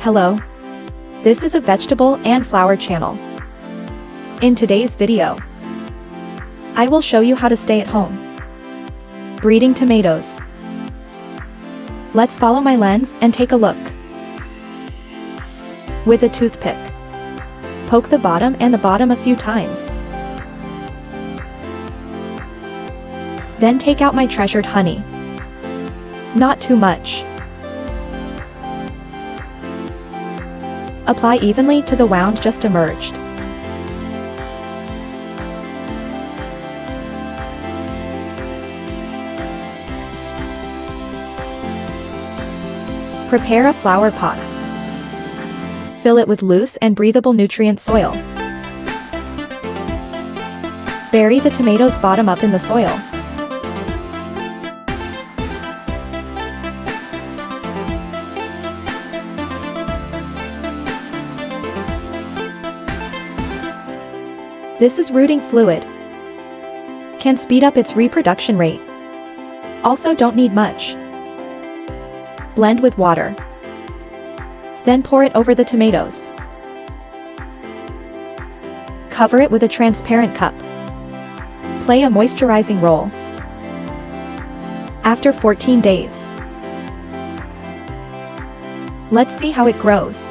Hello. This is a vegetable and flower channel. In today's video, I will show you how to stay at home breeding tomatoes. Let's follow my lens and take a look. With a toothpick, poke the bottom and the bottom a few times. Then take out my treasured honey. Not too much. Apply evenly to the wound just emerged. Prepare a flower pot. Fill it with loose and breathable nutrient soil. Bury the tomatoes bottom up in the soil. This is rooting fluid. Can speed up its reproduction rate. Also don't need much. Blend with water. Then pour it over the tomatoes. Cover it with a transparent cup. Play a moisturizing role. After 14 days. Let's see how it grows.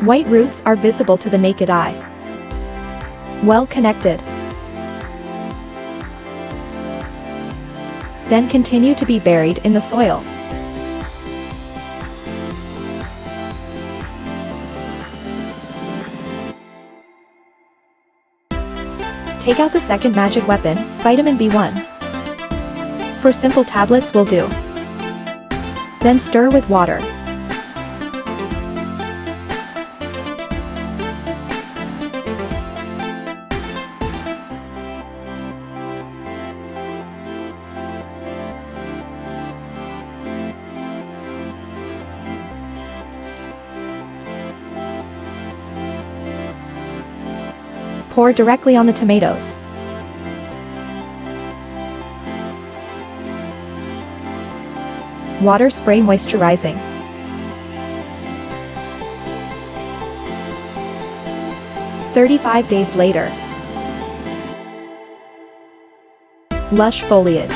White roots are visible to the naked eye. Well connected. Then continue to be buried in the soil. Take out the second magic weapon, vitamin B1. For simple tablets will do. Then stir with water. Pour directly on the tomatoes. Water spray moisturizing. "35 days later. Lush foliage.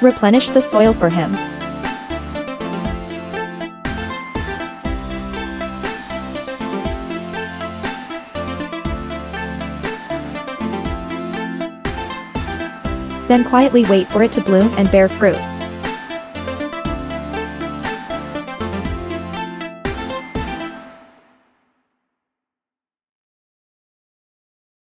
Replenish the soil for him. Then quietly wait for it to bloom and bear fruit.